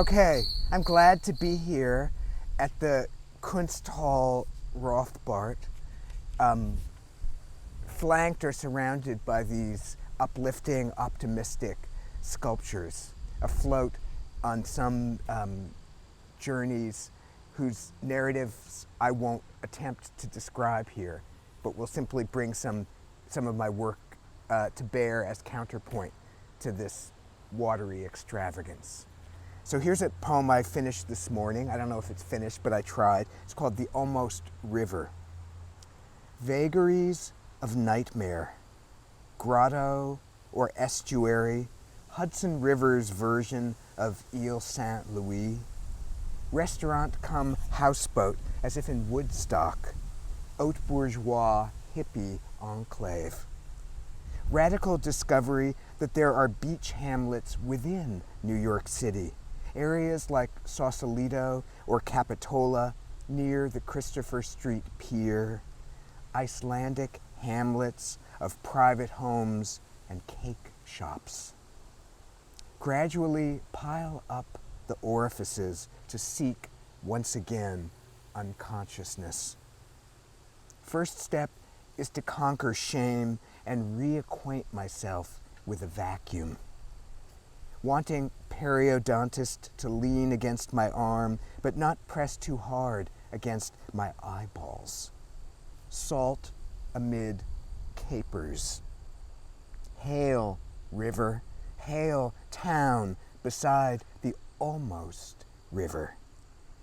Okay, I'm glad to be here at the Daniel Rothbart, flanked or surrounded by these uplifting, optimistic sculptures afloat on some journeys whose narratives I won't attempt to describe here, but will simply bring some of my work to bear as counterpoint to this watery extravagance. So here's a poem I finished this morning. I don't know if it's finished, but I tried. It's called The Almost River. Vagaries of nightmare, grotto or estuary, Hudson River's version of Ile Saint Louis, restaurant come houseboat as if in Woodstock, haute bourgeois hippie enclave. Radical discovery that there are beach hamlets within New York City, areas like Sausalito or Capitola near the Christopher Street Pier, Icelandic hamlets of private homes and cake shops. Gradually pile up the orifices to seek once again unconsciousness. First step is to conquer shame and reacquaint myself with a vacuum. Wanting periodontist to lean against my arm, but not press too hard against my eyeballs. Salt amid capers. Hail, river, hail, town beside the almost river.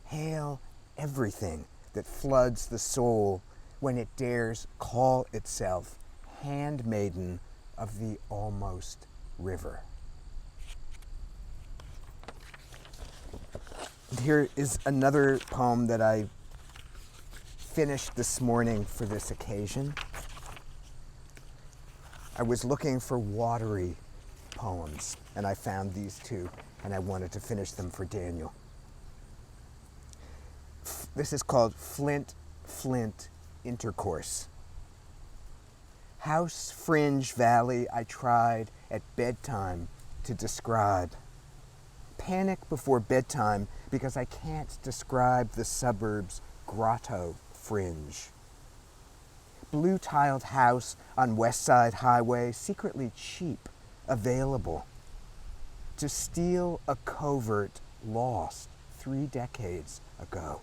Hail everything that floods the soul when it dares call itself handmaiden of the almost river. Here is another poem that I finished this morning for this occasion. I was looking for watery poems, and I found these two, and I wanted to finish them for Daniel. This is called Flint, Flint Intercourse. House fringe valley I tried at bedtime to describe. Panic before bedtime because I can't describe the suburb's grotto fringe. Blue tiled house on West Side Highway, secretly cheap, available. To steal a covert lost 3 decades ago.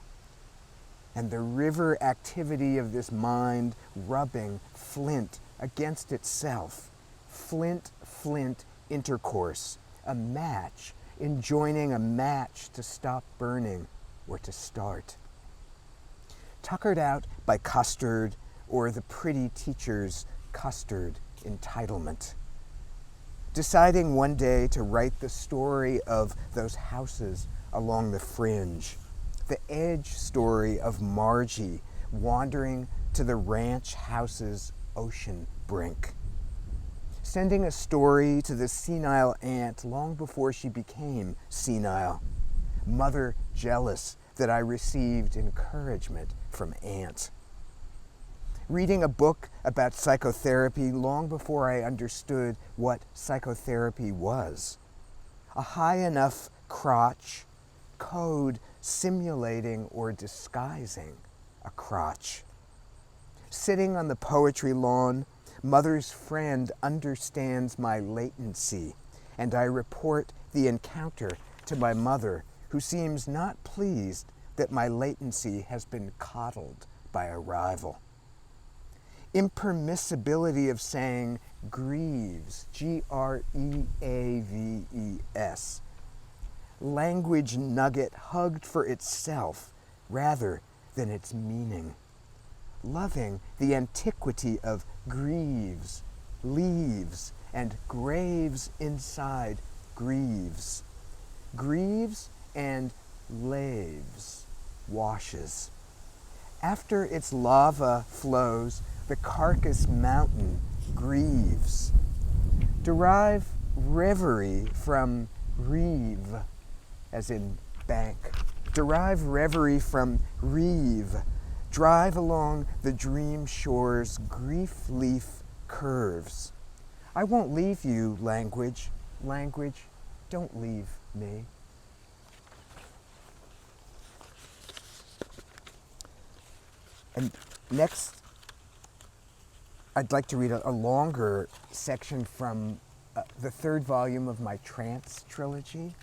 And the river activity of this mind rubbing flint against itself. Flint, flint intercourse, a match, enjoining a match to stop burning or to start. Tuckered out by custard or the pretty teacher's custard entitlement. Deciding one day to write the story of those houses along the fringe, the edge story of Margie wandering to the ranch house's ocean brink. Sending a story to the senile aunt long before she became senile. Mother jealous that I received encouragement from aunt. Reading a book about psychotherapy long before I understood what psychotherapy was. A high enough crotch, code simulating or disguising a crotch. Sitting on the poetry lawn, mother's friend understands my latency, and I report the encounter to my mother, who seems not pleased that my latency has been coddled by a rival. Impermissibility of saying grieves, Greaves. Language nugget hugged for itself rather than its meaning. Loving the antiquity of grieves, leaves, and graves inside grieves. Grieves and laves, washes. After its lava flows, the carcass mountain grieves. Derive reverie from reeve, as in bank. Derive reverie from reeve. Drive along the dream shore's grief leaf curves. I won't leave you, language. Language, don't leave me. And next, I'd like to read a longer section from the third volume of my Trance trilogy.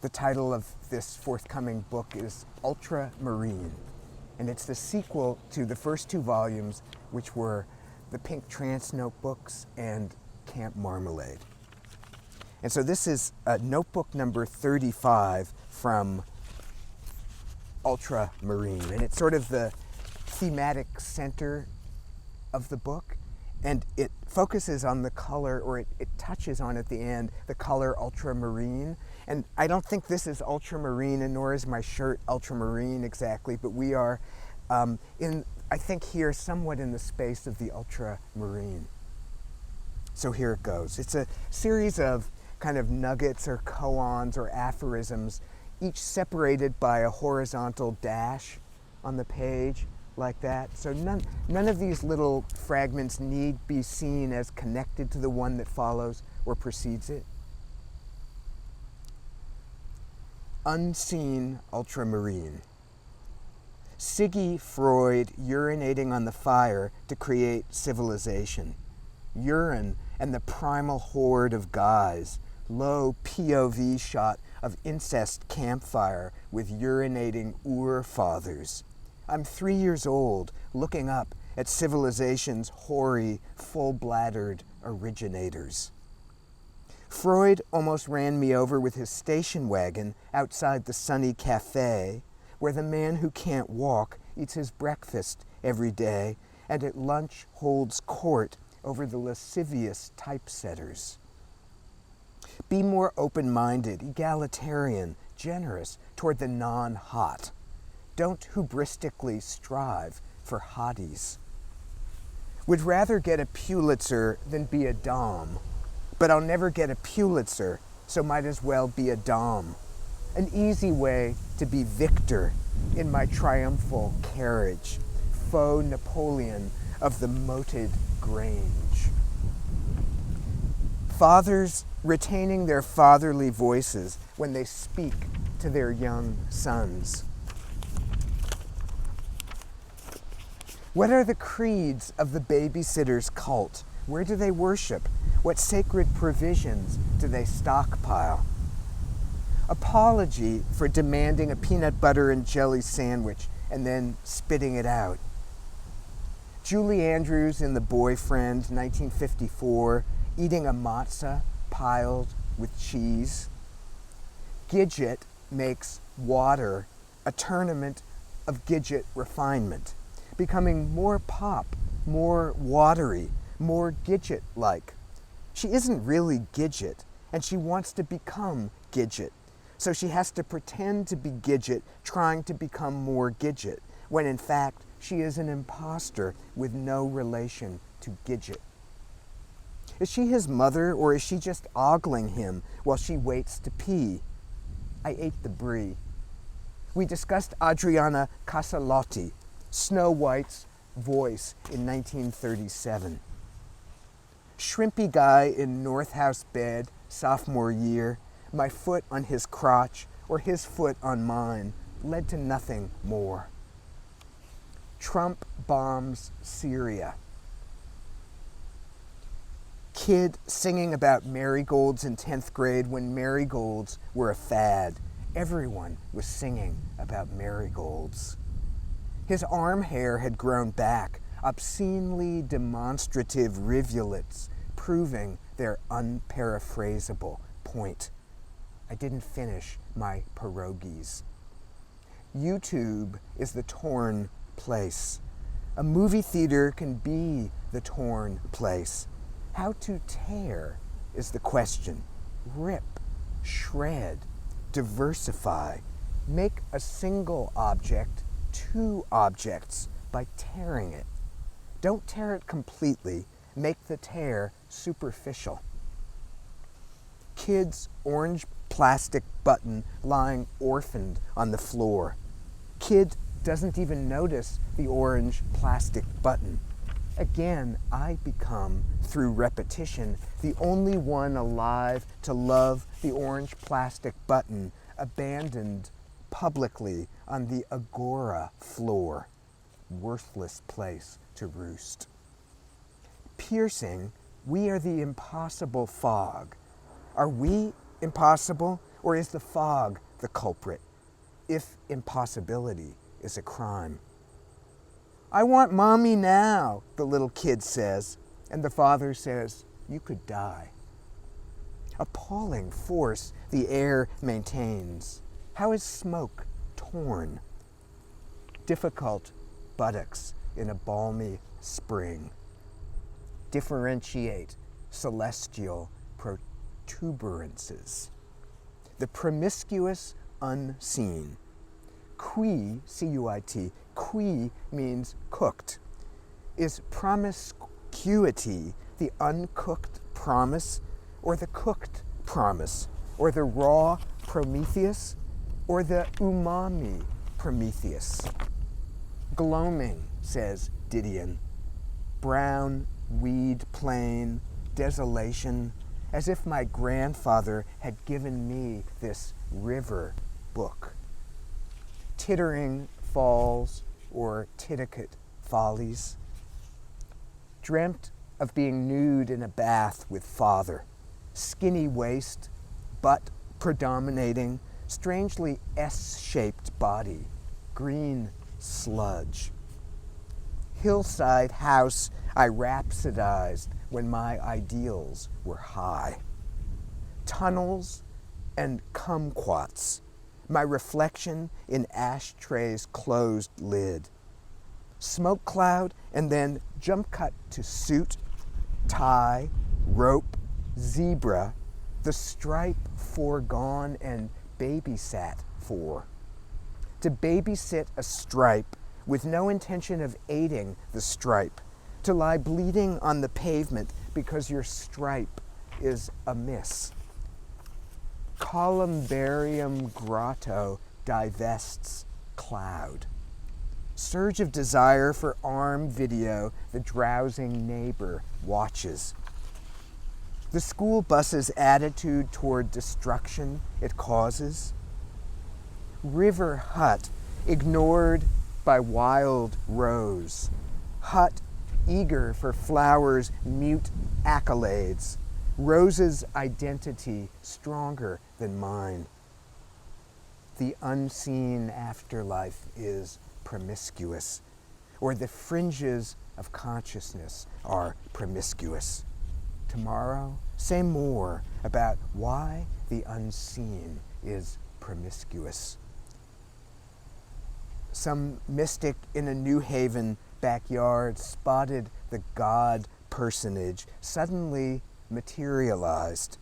The title of this forthcoming book is Ultramarine, and it's the sequel to the first two volumes, which were the Pink Trance Notebooks and Camp Marmalade. And so this is notebook number 35 from Ultramarine, and it's sort of the thematic center of the book, and it focuses on the color, or it touches on at the end, the color ultramarine. And I don't think this is ultramarine, and nor is my shirt ultramarine exactly, but we are I think here somewhat in the space of the ultramarine. So here it goes. It's a series of kind of nuggets or koans or aphorisms, each separated by a horizontal dash on the page like that. So none of these little fragments need be seen as connected to the one that follows or precedes it. Unseen ultramarine. Siggy Freud urinating on the fire to create civilization. Urine and the primal horde of guys. Low POV shot of incest campfire with urinating Ur-fathers. I'm 3 years old, looking up at civilization's hoary, full-bladdered originators. Freud almost ran me over with his station wagon outside the sunny cafe, where the man who can't walk eats his breakfast every day and at lunch holds court over the lascivious typesetters. Be more open-minded, egalitarian, generous toward the non-hot. Don't hubristically strive for hotties. Would rather get a Pulitzer than be a dom, but I'll never get a Pulitzer, so might as well be a dom. An easy way to be victor in my triumphal carriage, faux Napoleon of the moated Grange. Fathers retaining their fatherly voices when they speak to their young sons. What are the creeds of the babysitter's cult? Where do they worship? What sacred provisions do they stockpile? Apology for demanding a peanut butter and jelly sandwich and then spitting it out. Julie Andrews in The Boyfriend, 1954, eating a matzah piled with cheese. Gidget makes water a tournament of Gidget refinement, becoming more pop, more watery, more Gidget-like. She isn't really Gidget, and she wants to become Gidget. So she has to pretend to be Gidget, trying to become more Gidget, when in fact she is an imposter with no relation to Gidget. Is she his mother, or is she just ogling him while she waits to pee? I ate the brie. We discussed Adriana Casalotti, Snow White's voice in 1937. Shrimpy guy in North House bed, sophomore year, my foot on his crotch or his foot on mine, led to nothing more. Trump bombs Syria. Kid singing about marigolds in 10th grade when marigolds were a fad. Everyone was singing about marigolds. His arm hair had grown back, obscenely demonstrative rivulets, proving their unparaphrasable point. I didn't finish my pierogies. YouTube is the torn place. A movie theater can be the torn place. How to tear is the question. Rip, shred, diversify. Make a single object two objects by tearing it. Don't tear it completely. Make the tear superficial. Kid's orange plastic button lying orphaned on the floor. Kid doesn't even notice the orange plastic button. Again, I become, through repetition, the only one alive to love the orange plastic button abandoned publicly on the agora floor. worthless place to roost. Piercing, we are the impossible fog. Are we impossible, or is the fog the culprit, if impossibility is a crime? I want mommy now, the little kid says, and the father says, you could die. Appalling force the air maintains. How is smoke torn? Difficult buttocks in a balmy spring. Differentiate celestial protuberances. The promiscuous unseen. Qui, C-U-I-T, qui means cooked. Is promiscuity the uncooked promise, or the cooked promise, or the raw Prometheus, or the umami Prometheus? Gloaming, says Didion. Brown, weed plain, desolation, as if my grandfather had given me this river book. Tittering falls, or Titicut follies. Dreamt of being nude in a bath with father. Skinny waist, butt predominating, strangely S-shaped body, green sludge. Hillside house I rhapsodized when my ideals were high. Tunnels and kumquats, my reflection in ashtray's closed lid. Smoke cloud and then jump cut to suit, tie, rope, zebra, the stripe foregone and babysat for. To babysit a stripe with no intention of aiding the stripe, to lie bleeding on the pavement because your stripe is amiss. Columbarium grotto divests cloud. Surge of desire for arm video the drowsing neighbor watches. The school bus's attitude toward destruction it causes. River hut ignored by wild rose. Hut eager for flowers' mute accolades. Rose's identity stronger than mine. The unseen afterlife is promiscuous, or the fringes of consciousness are promiscuous. Tomorrow, say more about why the unseen is promiscuous. Some mystic in a New Haven backyard spotted the god personage suddenly materialized,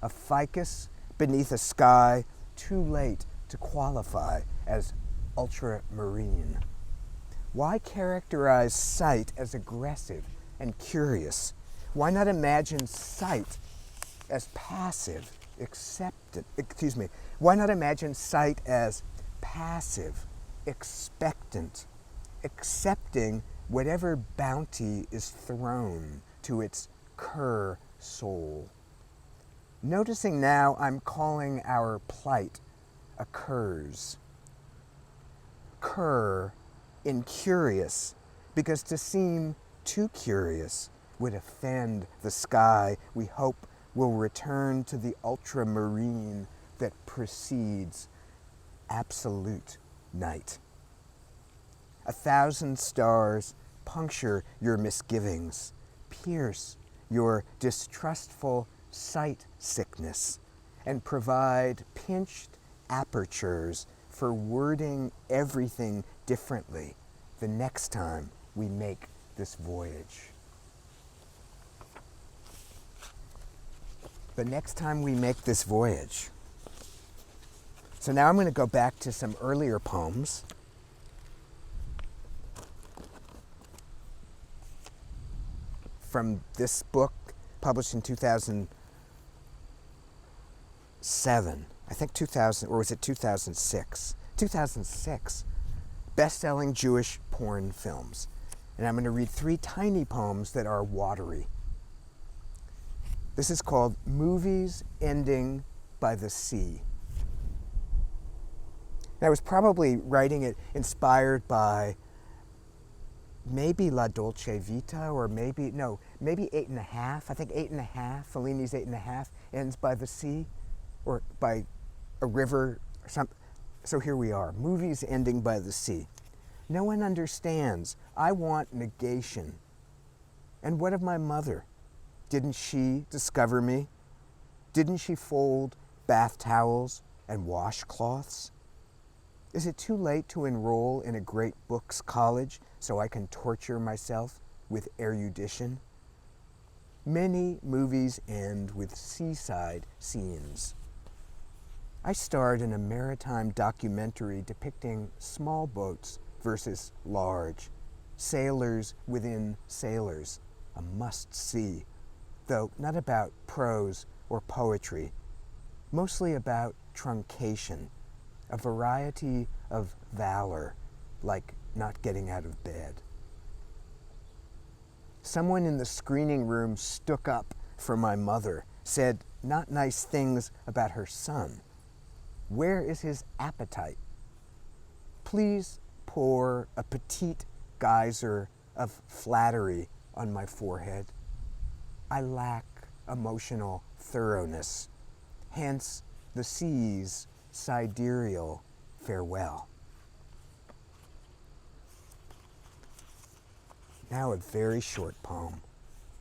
a ficus beneath a sky too late to qualify as ultramarine. Why characterize sight as aggressive and curious? Why not imagine sight as passive, why not imagine sight as passive, expectant, accepting whatever bounty is thrown to its cur soul? Noticing now I'm calling our plight a curs. Cur, incurious, because to seem too curious would offend the sky we hope will return to the ultramarine that precedes absolute night. 1,000 stars puncture your misgivings, pierce your distrustful sight sickness, and provide pinched apertures for wording everything differently the next time we make this voyage. The next time we make this voyage. So now I'm going to go back to some earlier poems. From this book, published in 2007. I think 2000, or was it 2006? 2006. Best-selling Jewish porn films. And I'm going to read 3 tiny poems that are watery. This is called Movies Ending by the Sea. And I was probably writing it inspired by maybe La Dolce Vita, or maybe 8.5. I think 8.5, Fellini's 8.5, ends by the sea or by a river or something. So here we are, movies ending by the sea. No one understands. I want negation. And what of my mother? Didn't she discover me? Didn't she fold bath towels and washcloths? Is it too late to enroll in a great books college so I can torture myself with erudition? Many movies end with seaside scenes. I starred in a maritime documentary depicting small boats versus large, sailors within sailors, a must-see, though not about prose or poetry, mostly about truncation, a variety of valor, like not getting out of bed. Someone in the screening room stuck up for my mother, said not nice things about her son. Where is his appetite? Please pour a petite geyser of flattery on my forehead. I lack emotional thoroughness, hence the sea's sidereal farewell. Now a very short poem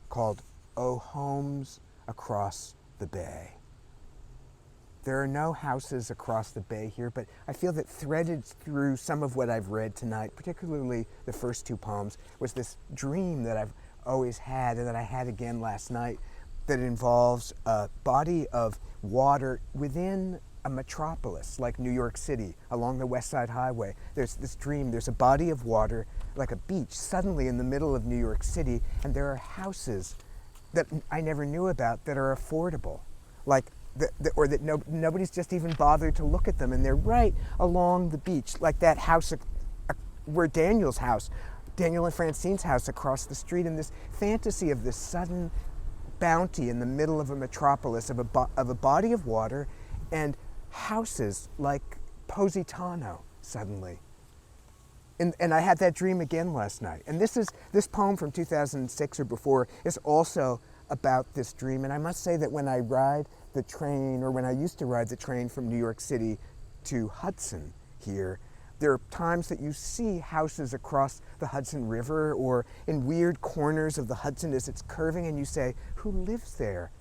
called "O Homes Across the Bay." There are no houses across the bay here, but I feel that threaded through some of what I've read tonight, particularly the first two poems, was this dream that I've always had and that I had again last night that involves a body of water within a metropolis like New York City along the West Side Highway. There's this dream, there's a body of water like a beach suddenly in the middle of New York City, and there are houses that I never knew about that are affordable, like nobody's just even bothered to look at them, and they're right along the beach, like that house where Daniel and Francine's house across the street, and this fantasy of this sudden bounty in the middle of a metropolis, of a body of water, and houses like Positano suddenly. And I had that dream again last night. And this poem from 2006 or before is also about this dream. And I must say that when I ride the train, or when I used to ride the train from New York City to Hudson here, there are times that you see houses across the Hudson River or in weird corners of the Hudson as it's curving, and you say, who lives there?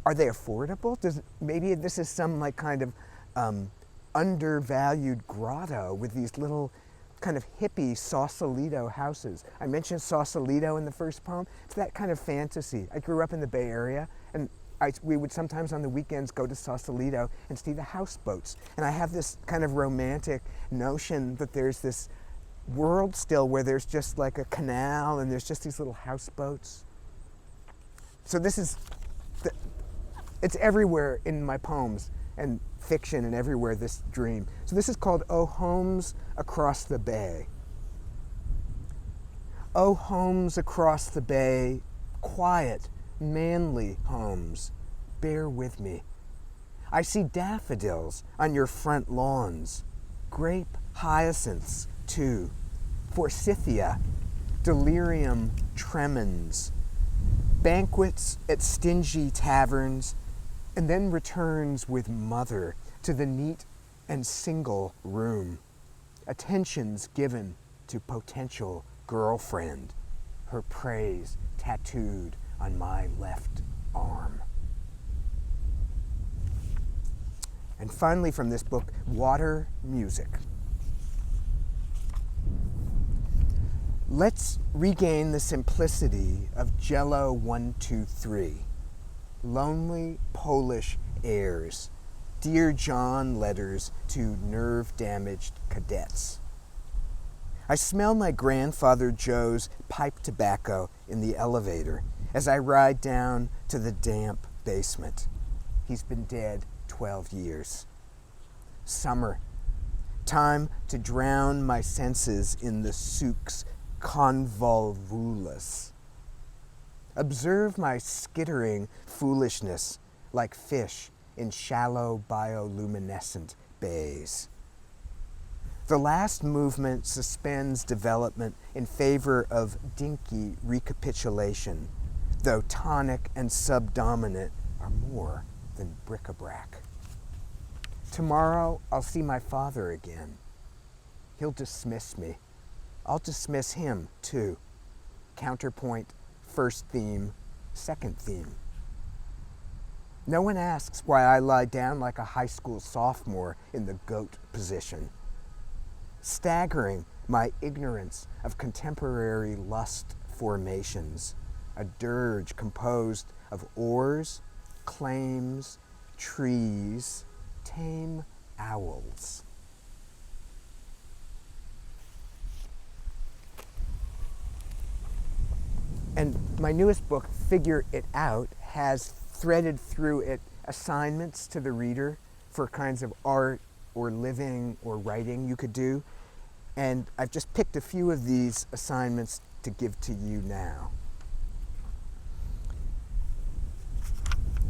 Are they affordable? Maybe this is some like kind of undervalued grotto with these little kind of hippie Sausalito houses. I mentioned Sausalito in the first poem. It's that kind of fantasy. I grew up in the Bay Area, and we would sometimes on the weekends go to Sausalito and see the houseboats. And I have this kind of romantic notion that there's this world still where there's just like a canal and there's just these little houseboats. So it's everywhere in my poems and fiction, and everywhere this dream. So this is called "O Homes Across the Bay." O homes across the bay, quiet, manly homes, bear with me. I see daffodils on your front lawns, grape hyacinths too, forsythia, delirium tremens, banquets at stingy taverns, and then returns with mother to the neat and single room. Attentions given to potential girlfriend, her praise tattooed on my left arm. And finally from this book, Water Music. Let's regain the simplicity of Jello 1, 2, 3. Lonely Polish airs, Dear John letters to nerve-damaged cadets. I smell my grandfather Joe's pipe tobacco in the elevator as I ride down to the damp basement. He's been dead 12 years. Summer. Time to drown my senses in the souk's convolvulus. Observe my skittering foolishness like fish in shallow bioluminescent bays. The last movement suspends development in favor of dinky recapitulation, though tonic and subdominant are more than bric-a-brac. Tomorrow I'll see my father again. He'll dismiss me. I'll dismiss him too. Counterpoint, first theme, second theme. No one asks why I lie down like a high school sophomore in the goat position. Staggering my ignorance of contemporary lust formations, a dirge composed of oars, claims, trees, tame owls. And my newest book, Figure It Out, has threaded through it assignments to the reader for kinds of art or living or writing you could do. And I've just picked a few of these assignments to give to you now.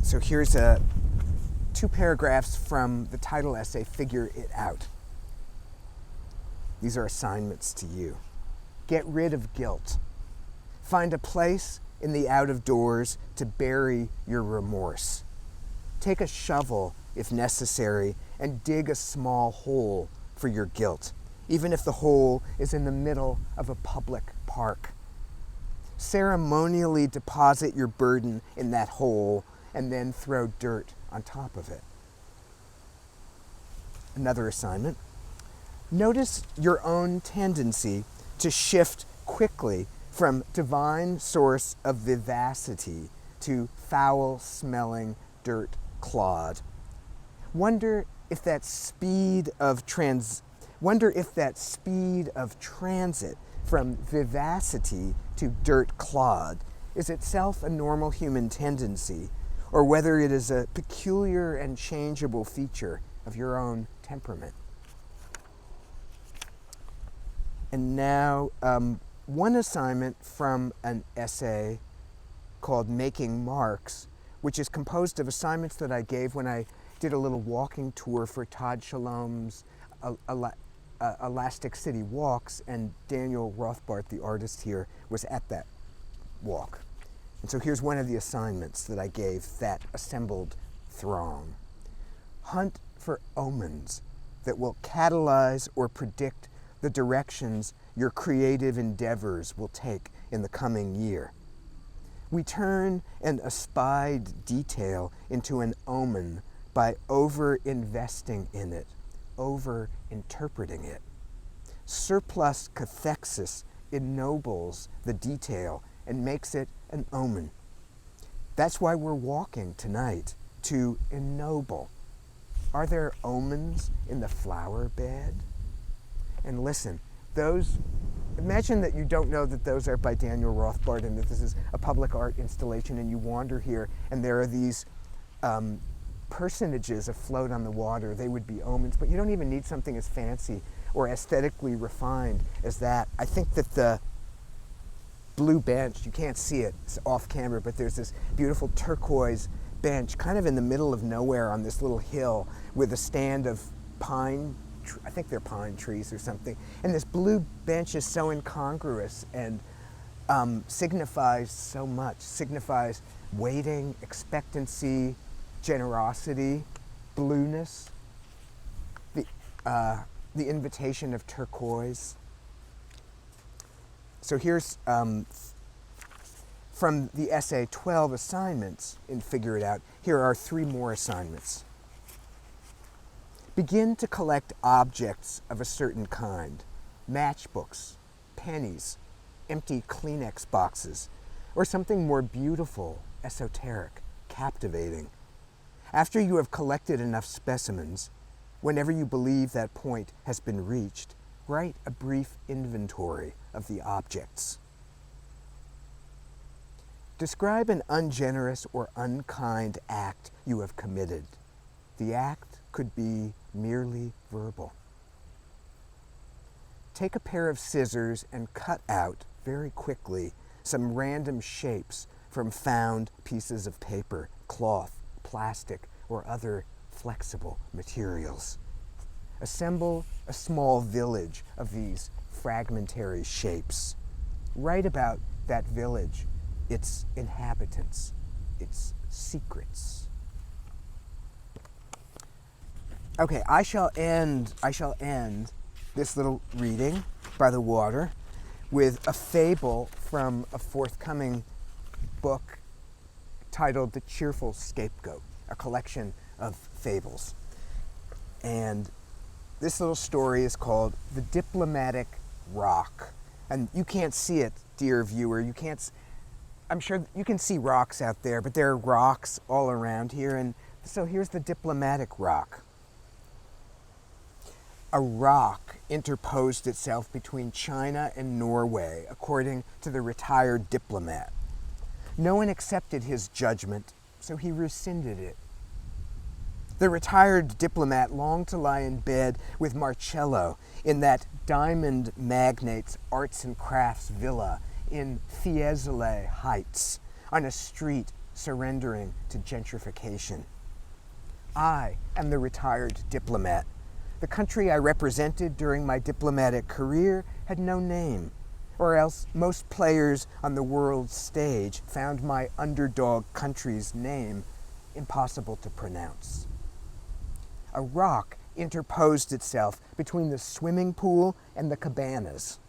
So here's 2 paragraphs from the title essay, Figure It Out. These are assignments to you. Get rid of guilt. Find a place in the out of doors to bury your remorse. Take a shovel, if necessary, and dig a small hole for your guilt, even if the hole is in the middle of a public park. Ceremonially deposit your burden in that hole and then throw dirt on top of it. Another assignment. Notice your own tendency to shift quickly from divine source of vivacity to foul-smelling dirt clod. Wonder if that speed of transit from vivacity to dirt clod is itself a normal human tendency, or whether it is a peculiar and changeable feature of your own temperament. And now, one assignment from an essay called Making Marks, which is composed of assignments that I gave when I did a little walking tour for Todd Shalom's Elastic City Walks, and Daniel Rothbart, the artist here, was at that walk. And so here's one of the assignments that I gave that assembled throng. Hunt for omens that will catalyze or predict the directions your creative endeavors will take in the coming year. We turn an espied detail into an omen by over-investing in it, over-interpreting it. Surplus cathexis ennobles the detail and makes it an omen. That's why we're walking tonight, to ennoble. Are there omens in the flower bed? And listen, imagine that you don't know that those are by Daniel Rothbart and that this is a public art installation, and you wander here and there are these personages afloat on the water. They would be omens, but you don't even need something as fancy or aesthetically refined as that. I think that the blue bench, you can't see it, it's off camera, but there's this beautiful turquoise bench kind of in the middle of nowhere on this little hill with a stand of I think they're pine trees or something. And this blue bench is so incongruous and signifies so much. Signifies waiting, expectancy, generosity, blueness, the invitation of turquoise. So here's from the essay 12 assignments in Figure It Out. Here are 3 more assignments. Begin to collect objects of a certain kind, matchbooks, pennies, empty Kleenex boxes, or something more beautiful, esoteric, captivating. After you have collected enough specimens, whenever you believe that point has been reached, write a brief inventory of the objects. Describe an ungenerous or unkind act you have committed. The act could be merely verbal. Take a pair of scissors and cut out, very quickly, some random shapes from found pieces of paper, cloth, plastic, or other flexible materials. assemble a small village of these fragmentary shapes. Write about that village, its inhabitants, its secrets. Okay, I shall end this little reading by the water with a fable from a forthcoming book titled The Cheerful Scapegoat, a collection of fables. And this little story is called The Diplomatic Rock. And you can't see it, dear viewer. I'm sure you can see rocks out there, but there are rocks all around here. And so here's the diplomatic rock. A rock interposed itself between China and Norway, according to the retired diplomat. No one accepted his judgment, so he rescinded it. The retired diplomat longed to lie in bed with Marcello in that diamond magnate's arts and crafts villa in Fiesole Heights, on a street surrendering to gentrification. I am the retired diplomat. The country I represented during my diplomatic career had no name, or else most players on the world stage found my underdog country's name impossible to pronounce. A rock interposed itself between the swimming pool and the cabanas.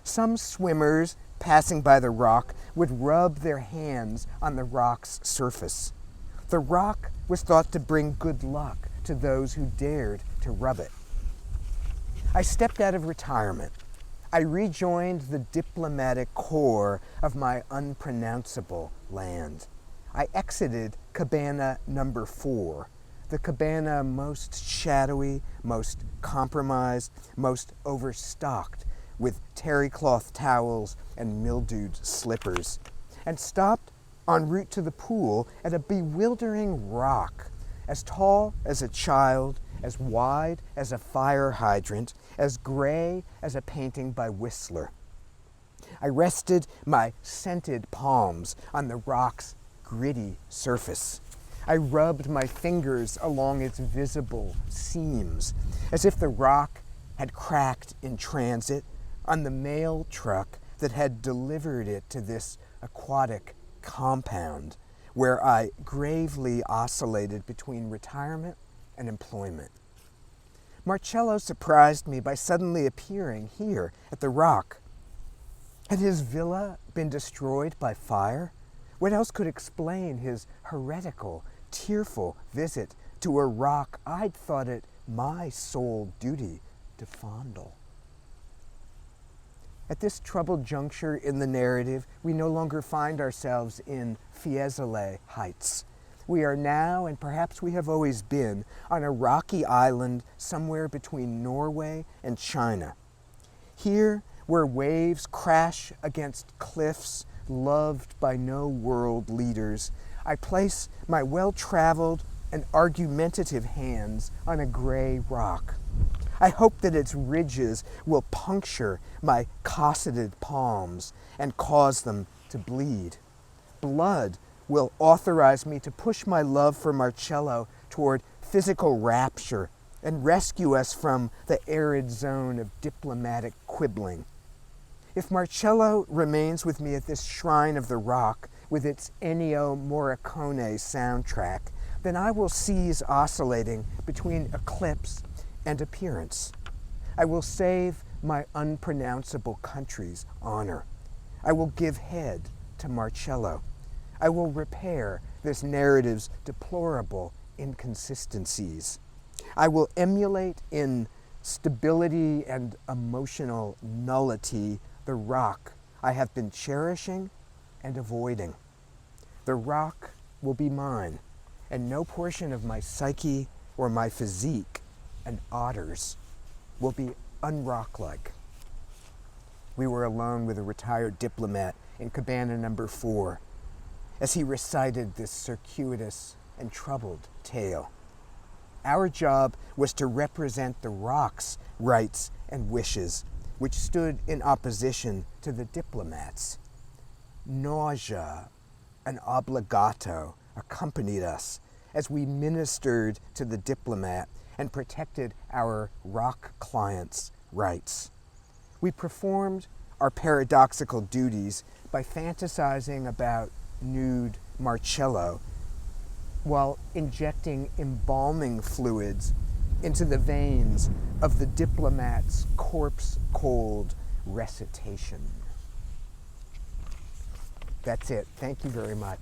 Some swimmers passing by the rock would rub their hands on the rock's surface. The rock was thought to bring good luck to those who dared to rub it. I stepped out of retirement. I rejoined the diplomatic core of my unpronounceable land. I exited cabana number 4, the cabana most shadowy, most compromised, most overstocked with terry cloth towels and mildewed slippers, and stopped en route to the pool at a bewildering rock, as tall as a child, as wide as a fire hydrant, as gray as a painting by Whistler. I rested my scented palms on the rock's gritty surface. I rubbed my fingers along its visible seams, as if the rock had cracked in transit on the mail truck that had delivered it to this aquatic compound, where I gravely oscillated between retirement and employment. Marcello surprised me by suddenly appearing here at the rock. Had his villa been destroyed by fire? What else could explain his heretical, tearful visit to a rock I'd thought it my sole duty to fondle? At this troubled juncture in the narrative, we no longer find ourselves in Fiesole Heights. We are now, and perhaps we have always been, on a rocky island somewhere between Norway and China. Here, where waves crash against cliffs loved by no world leaders, I place my well-traveled and argumentative hands on a gray rock. I hope that its ridges will puncture my cosseted palms and cause them to bleed. Blood will authorize me to push my love for Marcello toward physical rapture and rescue us from the arid zone of diplomatic quibbling. If Marcello remains with me at this shrine of the rock with its Ennio Morricone soundtrack, then I will cease oscillating between eclipse and appearance. I will save my unpronounceable country's honor. I will give head to Marcello. I will repair this narrative's deplorable inconsistencies. I will emulate in stability and emotional nullity the rock I have been cherishing and avoiding. The rock will be mine, and no portion of my psyche or my physique, an otter's, will be unrock-like. We were alone with a retired diplomat in cabana number 4 as he recited this circuitous and troubled tale. Our job was to represent the rock's rights and wishes, which stood in opposition to the diplomat's. Nausea and obligato accompanied us as we ministered to the diplomat and protected our rock clients' rights. We performed our paradoxical duties by fantasizing about nude Marcello while injecting embalming fluids into the veins of the diplomat's corpse-cold recitation. That's it. Thank you very much.